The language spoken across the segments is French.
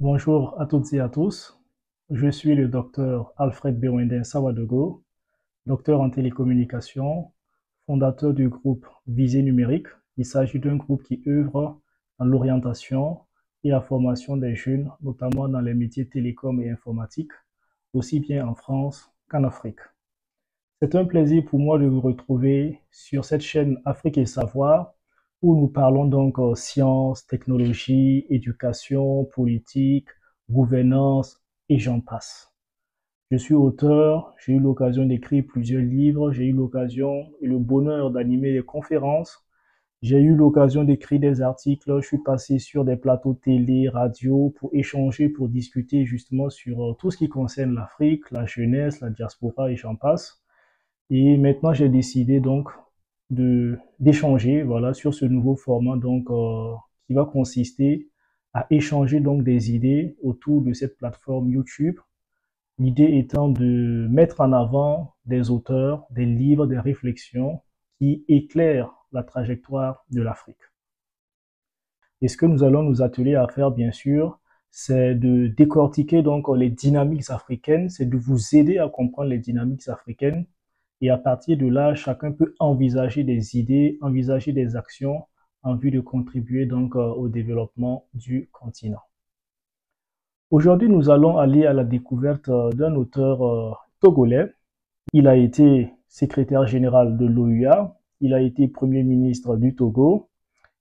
Bonjour à toutes et à tous, je suis le docteur Alfred Bewenden Sawadogo, docteur en télécommunications, fondateur du groupe Visée Numérique. Il s'agit d'un groupe qui œuvre dans l'orientation et la formation des jeunes, notamment dans les métiers télécom et informatique, aussi bien en France qu'en Afrique. C'est un plaisir pour moi de vous retrouver sur cette chaîne Afrique et Savoir, où nous parlons donc sciences, technologie, éducation, politique, gouvernance et j'en passe. Je suis auteur, j'ai eu l'occasion d'écrire plusieurs livres, j'ai eu l'occasion et le bonheur d'animer des conférences, j'ai eu l'occasion d'écrire des articles, je suis passé sur des plateaux télé, radio pour échanger, pour discuter justement sur tout ce qui concerne l'Afrique, la jeunesse, la diaspora et j'en passe. Et maintenant, j'ai décidé donc d'échanger voilà sur ce nouveau format donc qui va consister à échanger donc des idées autour de cette plateforme YouTube. L'idée étant de mettre en avant des auteurs, des livres, des réflexions qui éclairent la trajectoire de l'Afrique. Et ce que nous allons nous atteler à faire, bien sûr, c'est de décortiquer donc les dynamiques africaines, c'est de vous aider à comprendre les dynamiques africaines. Et à partir de là, chacun peut envisager des idées, envisager des actions en vue de contribuer donc au développement du continent. Aujourd'hui, nous allons aller à la découverte d'un auteur togolais. Il a été secrétaire général de l'OUA, il a été premier ministre du Togo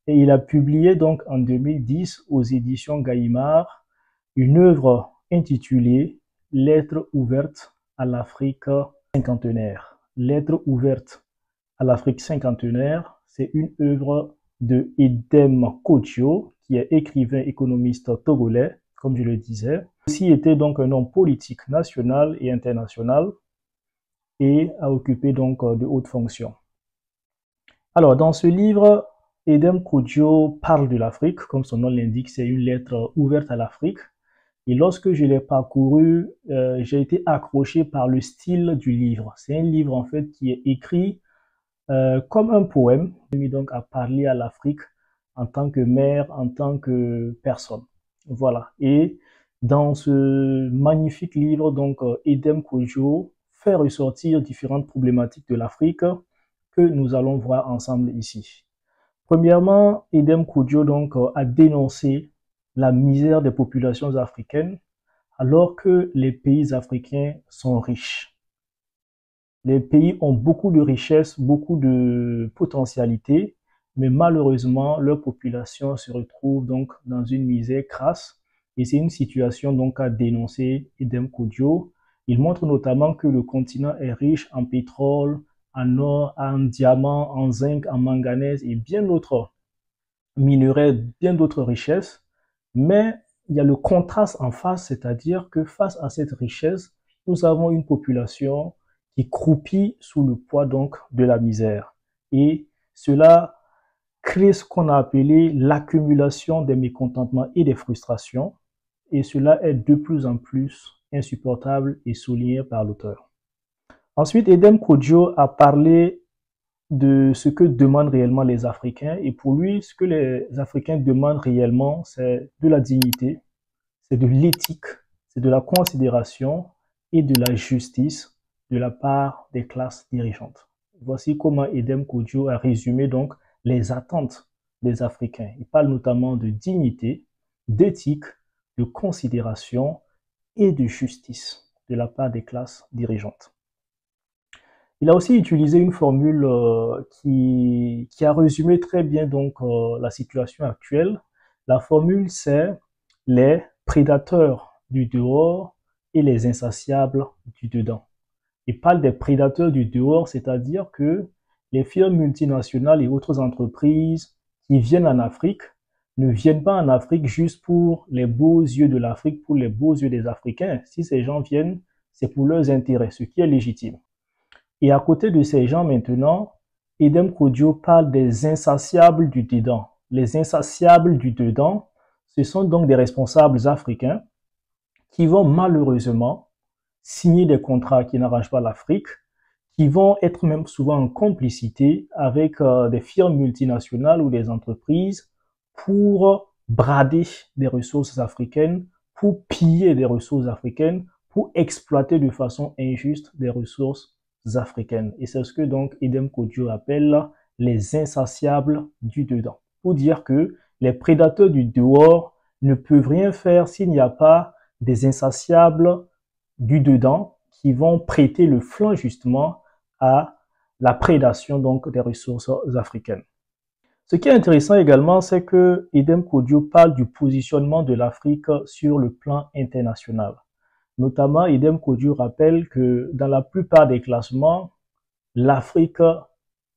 et il a publié donc en 2010 aux éditions Gallimard une œuvre intitulée « Lettres ouvertes à l'Afrique cinquantenaire ». Lettres ouvertes à l'Afrique cinquantenaire, c'est une œuvre de Edem Kodjo, qui est écrivain économiste togolais, comme je le disais. Il aussi était donc un homme politique national et international et a occupé donc de hautes fonctions. Alors, dans ce livre, Edem Kodjo parle de l'Afrique, comme son nom l'indique, c'est une lettre ouverte à l'Afrique. Et lorsque je l'ai parcouru, j'ai été accroché par le style du livre. C'est un livre en fait qui est écrit comme un poème, mis donc à parler à l'Afrique en tant que mère, en tant que personne. Voilà. Et dans ce magnifique livre, donc Edem Kodjo fait ressortir différentes problématiques de l'Afrique que nous allons voir ensemble ici. Premièrement, Edem Kodjo donc a dénoncé la misère des populations africaines alors que les pays africains sont riches. Les pays ont beaucoup de richesses, beaucoup de potentialités, mais malheureusement, leur population se retrouve donc dans une misère crasse et c'est une situation donc à dénoncer Edem Kodjo. Il montre notamment que le continent est riche en pétrole, en or, en diamants, en zinc, en manganèse et bien d'autres minerais, bien d'autres richesses. Mais il y a le contraste en face, c'est-à-dire que face à cette richesse, nous avons une population qui croupit sous le poids donc de la misère. Et cela crée ce qu'on a appelé l'accumulation des mécontentements et des frustrations. Et cela est de plus en plus insupportable et souligné par l'auteur. Ensuite, Edem Kodjo a parlé de ce que demandent réellement les Africains. Et pour lui, ce que les Africains demandent réellement, c'est de la dignité, c'est de l'éthique, c'est de la considération et de la justice de la part des classes dirigeantes. Voici comment Edem Kodjo a résumé donc les attentes des Africains. Il parle notamment de dignité, d'éthique, de considération et de justice de la part des classes dirigeantes. Il a aussi utilisé une formule qui a résumé très bien donc la situation actuelle. La formule, c'est « les prédateurs du dehors et les insatiables du dedans. Il parle des prédateurs du dehors, c'est-à-dire que les firmes multinationales et autres entreprises qui viennent en Afrique ne viennent pas en Afrique juste pour les beaux yeux de l'Afrique, pour les beaux yeux des Africains. Si ces gens viennent, c'est pour leurs intérêts, ce qui est légitime. Et à côté de ces gens maintenant, Edem Kodjo parle des insatiables du dedans. Les insatiables du dedans, ce sont donc des responsables africains qui vont malheureusement signer des contrats qui n'arrangent pas l'Afrique, qui vont être même souvent en complicité avec des firmes multinationales ou des entreprises pour brader des ressources africaines, pour piller des ressources africaines, pour exploiter de façon injuste des ressources africaines. Et c'est ce que donc Edem Kodjo appelle les insatiables du dedans. Pour dire que les prédateurs du dehors ne peuvent rien faire s'il n'y a pas des insatiables du dedans qui vont prêter le flanc justement à la prédation donc des ressources africaines. Ce qui est intéressant également, c'est que Edem Kodjo parle du positionnement de l'Afrique sur le plan international. Notamment, Edem Kodjo rappelle que dans la plupart des classements, l'Afrique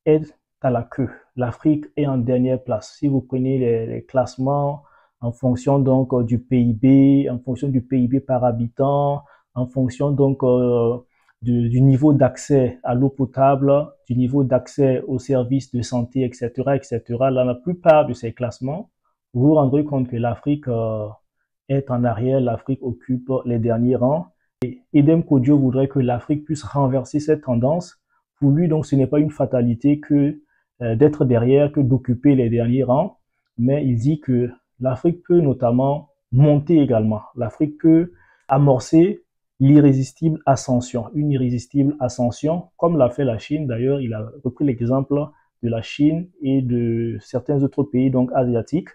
est à la queue. L'Afrique est en dernière place. Si vous prenez les classements en fonction donc du PIB, en fonction du PIB par habitant, en fonction donc du niveau d'accès à l'eau potable, du niveau d'accès aux services de santé, etc., etc. Dans la plupart de ces classements, vous vous rendrez compte que l'Afrique est en arrière, l'Afrique occupe les derniers rangs. Et Edem Kodjo voudrait que l'Afrique puisse renverser cette tendance. Pour lui, donc, ce n'est pas une fatalité que d'être derrière, que d'occuper les derniers rangs, mais il dit que l'Afrique peut notamment monter également. L'Afrique peut amorcer l'irrésistible ascension, une irrésistible ascension, comme l'a fait la Chine. D'ailleurs, il a repris l'exemple de la Chine et de certains autres pays donc asiatiques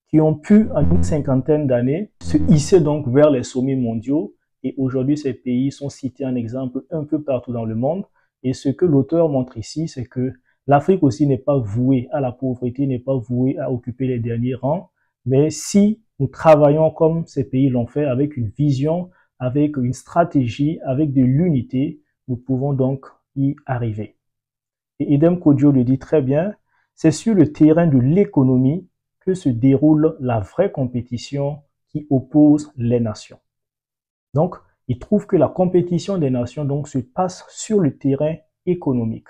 qui ont pu, en une cinquantaine d'années, se hisser donc vers les sommets mondiaux. Et aujourd'hui, ces pays sont cités en exemple un peu partout dans le monde. Et ce que l'auteur montre ici, c'est que l'Afrique aussi n'est pas vouée à la pauvreté, n'est pas vouée à occuper les derniers rangs. Mais si nous travaillons comme ces pays l'ont fait, avec une vision, avec une stratégie, avec de l'unité, nous pouvons donc y arriver. Et Edem Kodjo le dit très bien, c'est sur le terrain de l'économie que se déroule la vraie compétition qui oppose les nations. Donc, il trouve que la compétition des nations donc se passe sur le terrain économique.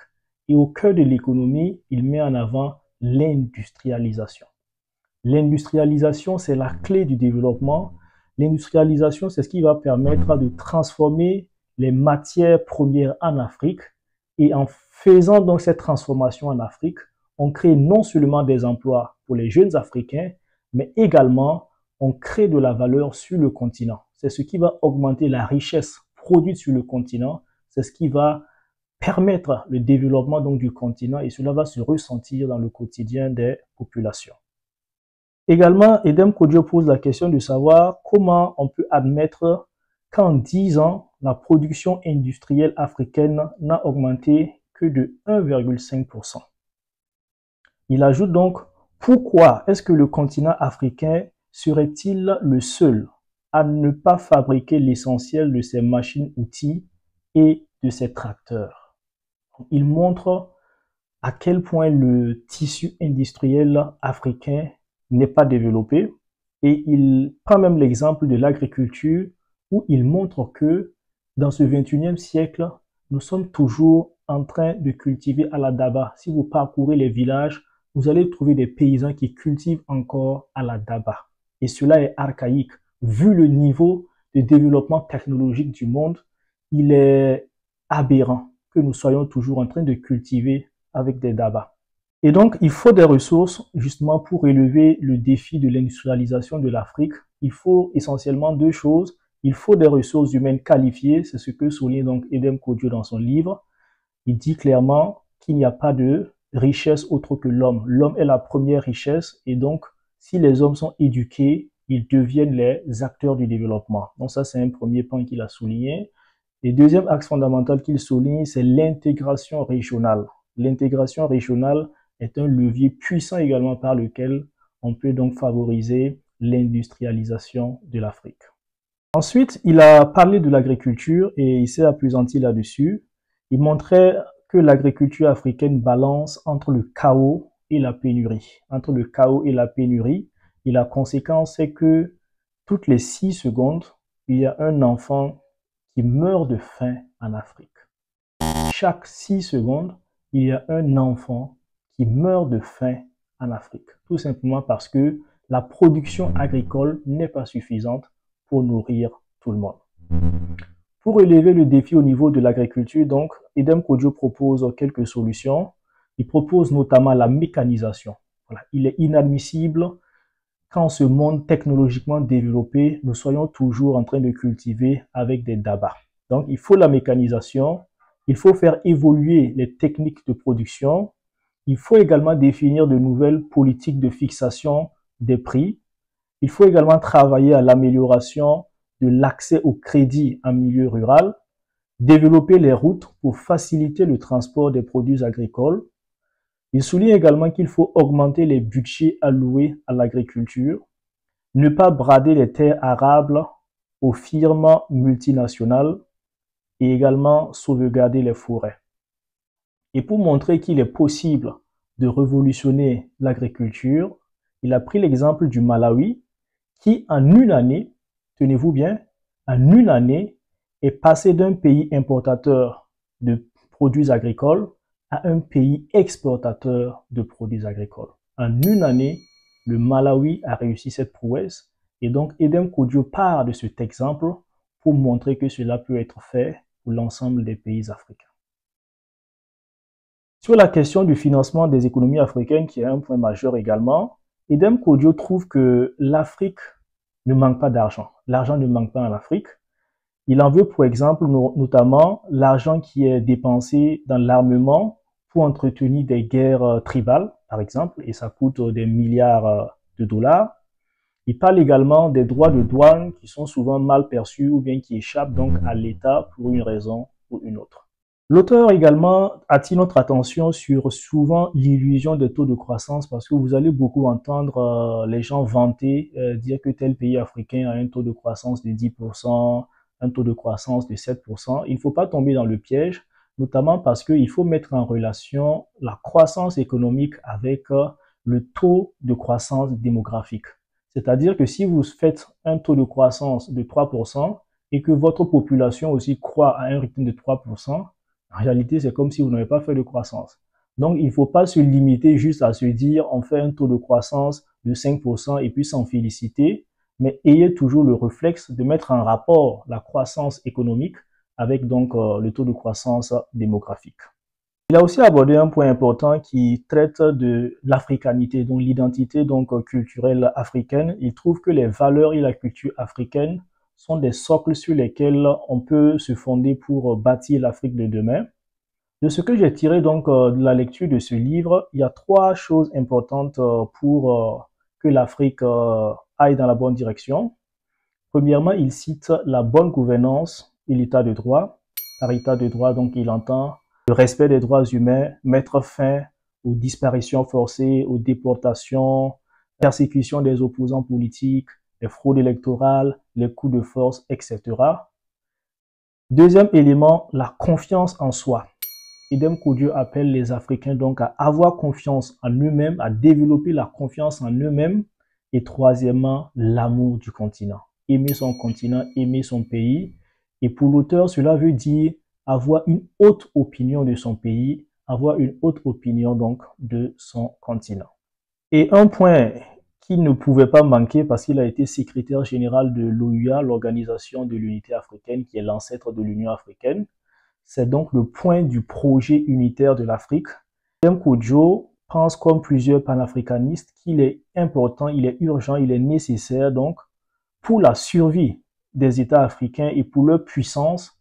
Et au cœur de l'économie, il met en avant l'industrialisation. L'industrialisation, c'est la clé du développement. L'industrialisation, c'est ce qui va permettre de transformer les matières premières en Afrique. Et en faisant donc cette transformation en Afrique, on crée non seulement des emplois pour les jeunes Africains, mais également on crée de la valeur sur le continent. C'est ce qui va augmenter la richesse produite sur le continent. C'est ce qui va permettre le développement donc du continent et cela va se ressentir dans le quotidien des populations. Également, Edem Kodjo pose la question de savoir comment on peut admettre qu'en 10 ans, la production industrielle africaine n'a augmenté que de 1,5%. Il ajoute donc, pourquoi est-ce que le continent africain serait-il le seul à ne pas fabriquer l'essentiel de ses machines-outils et de ses tracteurs? Il montre à quel point le tissu industriel africain n'est pas développé et il prend même l'exemple de l'agriculture où il montre que dans ce 21e siècle, nous sommes toujours en train de cultiver à la daba. Si vous parcourez les villages, vous allez trouver des paysans qui cultivent encore à la daba. Et cela est archaïque. Vu le niveau de développement technologique du monde, il est aberrant que nous soyons toujours en train de cultiver avec des dabas. Et donc, il faut des ressources justement pour relever le défi de l'industrialisation de l'Afrique. Il faut essentiellement deux choses. Il faut des ressources humaines qualifiées, c'est ce que souligne donc Edem Kodjo dans son livre. Il dit clairement qu'il n'y a pas de richesse autre que l'homme. L'homme est la première richesse et donc, si les hommes sont éduqués, ils deviennent les acteurs du développement. Donc ça, c'est un premier point qu'il a souligné. Et deuxième axe fondamental qu'il souligne, c'est l'intégration régionale. L'intégration régionale est un levier puissant également par lequel on peut donc favoriser l'industrialisation de l'Afrique. Ensuite, il a parlé de l'agriculture et il s'est appesanti là-dessus. Il montrait que l'agriculture africaine balance entre le chaos et la pénurie. Entre le chaos et la pénurie, et la conséquence c'est que toutes les 6 secondes, il y a un enfant qui meurt de faim en Afrique. Chaque 6 secondes, il y a un enfant qui meurt de faim en Afrique. Tout simplement parce que la production agricole n'est pas suffisante pour nourrir tout le monde. Pour relever le défi au niveau de l'agriculture, donc, Edem Kodjo propose quelques solutions. Il propose notamment la mécanisation. Voilà. Il est inadmissible qu'en ce monde technologiquement développé, nous soyons toujours en train de cultiver avec des dabas. Donc, il faut la mécanisation. Il faut faire évoluer les techniques de production. Il faut également définir de nouvelles politiques de fixation des prix. Il faut également travailler à l'amélioration de l'accès au crédit en milieu rural, développer les routes pour faciliter le transport des produits agricoles. Il souligne également qu'il faut augmenter les budgets alloués à l'agriculture, ne pas brader les terres arables aux firmes multinationales et également sauvegarder les forêts. Et pour montrer qu'il est possible de révolutionner l'agriculture, il a pris l'exemple du Malawi qui, en une année, tenez-vous bien, en une année, est passé d'un pays importateur de produits agricoles à un pays exportateur de produits agricoles. En une année, le Malawi a réussi cette prouesse et donc Edem Kodjo part de cet exemple pour montrer que cela peut être fait pour l'ensemble des pays africains. Sur la question du financement des économies africaines, qui est un point majeur également, Edem Kodjo trouve que l'Afrique ne manque pas d'argent. L'argent ne manque pas en Afrique. Il en veut pour exemple notamment l'argent qui est dépensé dans l'armement pour entretenir des guerres tribales, par exemple, et ça coûte des milliards de dollars. Il parle également des droits de douane qui sont souvent mal perçus ou bien qui échappent donc à l'État pour une raison ou une autre. L'auteur également attire notre attention sur souvent l'illusion des taux de croissance parce que vous allez beaucoup entendre les gens vanter, dire que tel pays africain a un taux de croissance de 10%, un taux de croissance de 7%. Il ne faut pas tomber dans le piège, notamment parce qu'il faut mettre en relation la croissance économique avec le taux de croissance démographique. C'est-à-dire que si vous faites un taux de croissance de 3% et que votre population aussi croît à un rythme de 3%, en réalité, c'est comme si vous n'avez pas fait de croissance. Donc, il ne faut pas se limiter juste à se dire on fait un taux de croissance de 5% et puis s'en féliciter, mais ayez toujours le réflexe de mettre en rapport la croissance économique avec donc le taux de croissance démographique. Il a aussi abordé un point important qui traite de l'africanité, donc l'identité culturelle africaine. Il trouve que les valeurs et la culture africaine sont des socles sur lesquels on peut se fonder pour bâtir l'Afrique de demain. De ce que j'ai tiré donc de la lecture de ce livre, il y a 3 choses importantes pour que l'Afrique aille dans la bonne direction. Premièrement, il cite la bonne gouvernance et l'état de droit. Par état de droit, donc, il entend le respect des droits humains, mettre fin aux disparitions forcées, aux déportations, persécution des opposants politiques, les fraudes électorales, les coups de force, etc. Deuxième élément, la confiance en soi. Edem Kodjo appelle les Africains donc à avoir confiance en eux-mêmes, à développer la confiance en eux-mêmes. Et troisièmement, l'amour du continent. Aimer son continent, aimer son pays. Et pour l'auteur, cela veut dire avoir une haute opinion de son pays, avoir une haute opinion donc de son continent. Et un point qui ne pouvait pas manquer parce qu'il a été secrétaire général de l'OUA, l'Organisation de l'Unité africaine, qui est l'ancêtre de l'Union africaine, c'est donc le point du projet unitaire de l'Afrique. Edem Kodjo pense comme plusieurs panafricanistes qu'il est important, il est urgent, il est nécessaire donc pour la survie des États africains et pour leur puissance,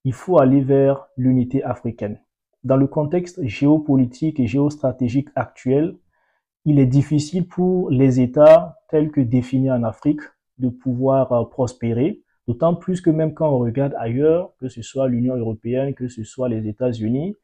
il faut aller vers l'unité africaine. Dans le contexte géopolitique et géostratégique actuel, il est difficile pour les États tels que définis en Afrique de pouvoir prospérer, d'autant plus que même quand on regarde ailleurs, que ce soit l'Union européenne, que ce soit les États-Unis,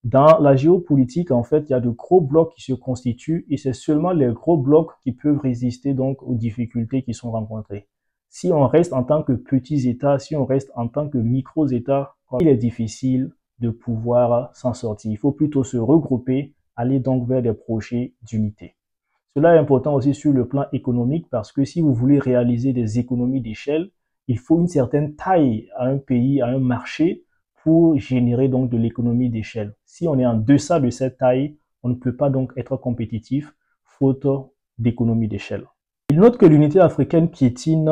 Dans la géopolitique, en fait, il y a de gros blocs qui se constituent et c'est seulement les gros blocs qui peuvent résister donc aux difficultés qui sont rencontrées. Si on reste en tant que petits États, si on reste en tant que micros-États, il est difficile de pouvoir s'en sortir. Il faut plutôt se regrouper, aller donc vers des projets d'unité. Cela est important aussi sur le plan économique parce que si vous voulez réaliser des économies d'échelle, il faut une certaine taille à un pays, à un marché pour générer donc de l'économie d'échelle. Si on est en deçà de cette taille, on ne peut pas donc être compétitif faute d'économie d'échelle. Il note que l'unité africaine piétine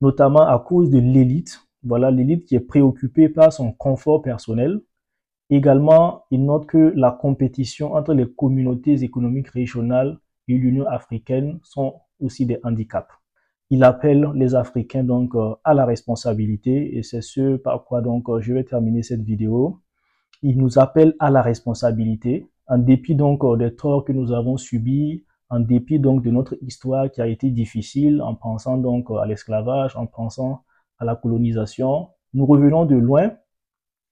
notamment à cause de l'élite. Voilà, l'élite qui est préoccupée par son confort personnel. Également, il note que la compétition entre les communautés économiques régionales et l'Union africaine sont aussi des handicaps. Il appelle les Africains donc à la responsabilité et c'est ce par quoi donc je vais terminer cette vidéo. Il nous appelle à la responsabilité en dépit donc des torts que nous avons subis, en dépit donc de notre histoire qui a été difficile, en pensant donc à l'esclavage, en pensant à la colonisation. Nous revenons de loin,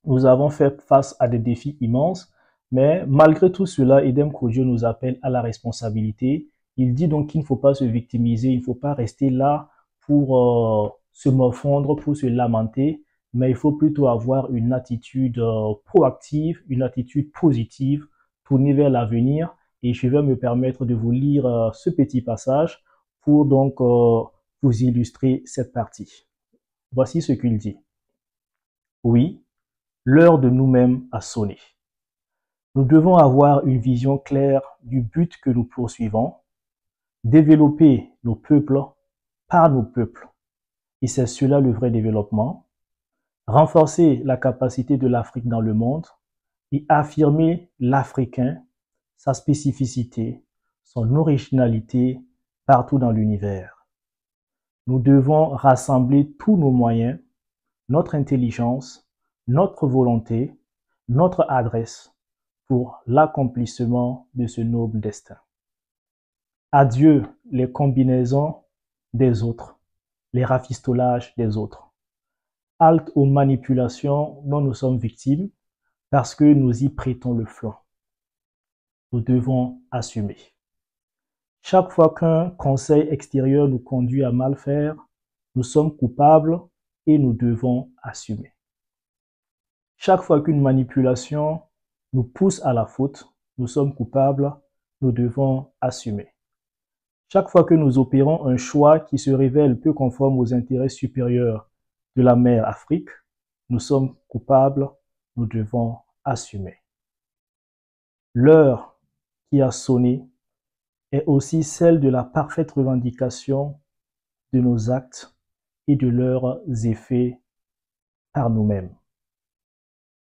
nous avons fait face à des défis immenses, mais malgré tout cela, Edem Kodjo nous appelle à la responsabilité. Il dit donc qu'il ne faut pas se victimiser, il ne faut pas rester là pour se morfondre, pour se lamenter, mais il faut plutôt avoir une attitude proactive, une attitude positive, tournée vers l'avenir. Et je vais me permettre de vous lire ce petit passage pour donc vous illustrer cette partie. Voici ce qu'il dit. Oui, l'heure de nous-mêmes a sonné. Nous devons avoir une vision claire du but que nous poursuivons, développer nos peuples par nos peuples. Et c'est cela le vrai développement. Renforcer la capacité de l'Afrique dans le monde et affirmer l'Africain, sa spécificité, son originalité partout dans l'univers. Nous devons rassembler tous nos moyens, notre intelligence, notre volonté, notre adresse pour l'accomplissement de ce noble destin. Adieu les combinaisons des autres, les rafistolages des autres. Halte aux manipulations dont nous sommes victimes parce que nous y prêtons le flanc. Nous devons assumer. Chaque fois qu'un conseil extérieur nous conduit à mal faire, nous sommes coupables et nous devons assumer. Chaque fois qu'une manipulation nous pousse à la faute, nous sommes coupables, nous devons assumer. Chaque fois que nous opérons un choix qui se révèle peu conforme aux intérêts supérieurs de la mère Afrique, nous sommes coupables, nous devons assumer. L'heure qui a sonné est aussi celle de la parfaite revendication de nos actes et de leurs effets par nous-mêmes.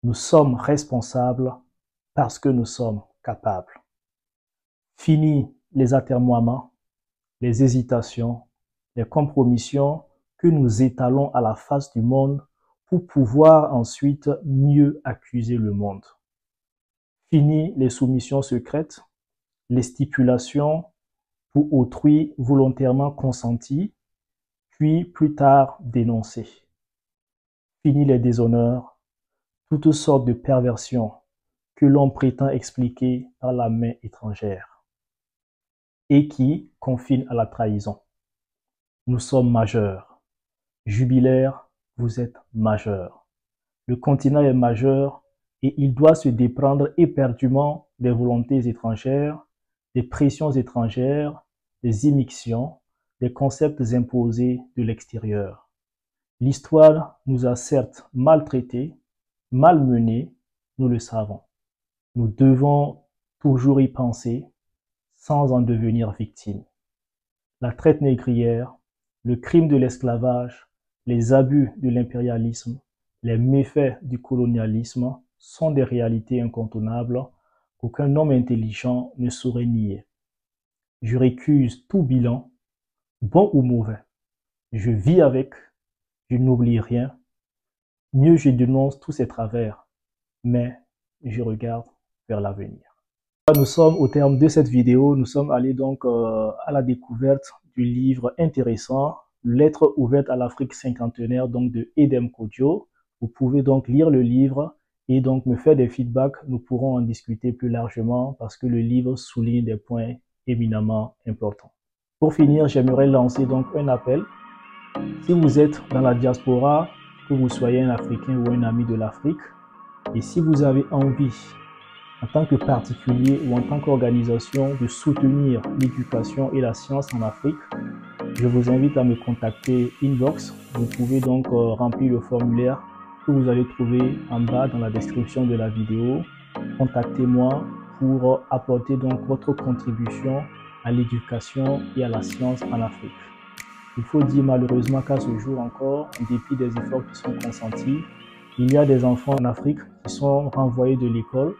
Nous sommes responsables parce que nous sommes capables. Fini les atermoiements, les hésitations, les compromissions que nous étalons à la face du monde pour pouvoir ensuite mieux accuser le monde. Fini les soumissions secrètes, les stipulations pour autrui volontairement consenties, puis plus tard dénoncées. Fini les déshonneurs, toutes sortes de perversions que l'on prétend expliquer par la main étrangère et qui confinent à la trahison. Nous sommes majeurs. Jubilaires, vous êtes majeurs. Le continent est majeur et il doit se déprendre éperdument des volontés étrangères, des pressions étrangères, des immixtions, des concepts imposés de l'extérieur. L'histoire nous a certes maltraités, malmenés, nous le savons. Nous devons toujours y penser sans en devenir victimes. La traite négrière, le crime de l'esclavage, les abus de l'impérialisme, les méfaits du colonialisme sont des réalités incontournables qu'aucun homme intelligent ne saurait nier. Je récuse tout bilan, bon ou mauvais. Je vis avec, je n'oublie rien. Mieux je dénonce tous ces travers, mais je regarde vers l'avenir. Nous sommes au terme de cette vidéo. Nous sommes allés donc à la découverte du livre intéressant, Lettre ouverte à l'Afrique cinquantenaire, donc de Edem Kodjo. Vous pouvez donc lire le livre et donc me faire des feedbacks. Nous pourrons en discuter plus largement parce que le livre souligne des points éminemment importants. Pour finir, j'aimerais lancer donc un appel. Si vous êtes dans la diaspora, que vous soyez un Africain ou un ami de l'Afrique, et si vous avez envie, en tant que particulier ou en tant qu'organisation, de soutenir l'éducation et la science en Afrique, je vous invite à me contacter inbox. Vous pouvez donc remplir le formulaire que vous allez trouver en bas dans la description de la vidéo. Contactez-moi pour apporter donc votre contribution à l'éducation et à la science en Afrique. Il faut dire malheureusement qu'à ce jour encore, en dépit des efforts qui sont consentis, il y a des enfants en Afrique qui sont renvoyés de l'école,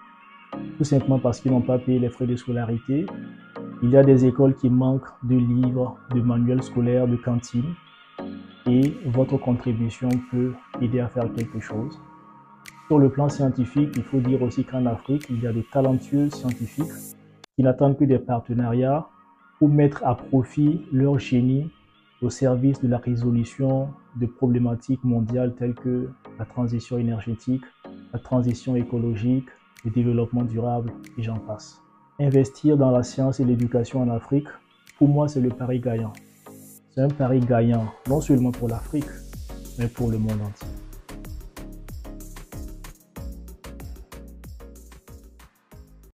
tout simplement parce qu'ils n'ont pas payé les frais de scolarité. Il y a des écoles qui manquent de livres, de manuels scolaires, de cantines. Et votre contribution peut aider à faire quelque chose. Sur le plan scientifique, il faut dire aussi qu'en Afrique, il y a de talentueux scientifiques qui n'attendent que des partenariats pour mettre à profit leur génie au service de la résolution de problématiques mondiales telles que la transition énergétique, la transition écologique, le développement durable et j'en passe. Investir dans la science et l'éducation en Afrique, pour moi, c'est le pari gagnant. C'est un pari gagnant, non seulement pour l'Afrique, mais pour le monde entier.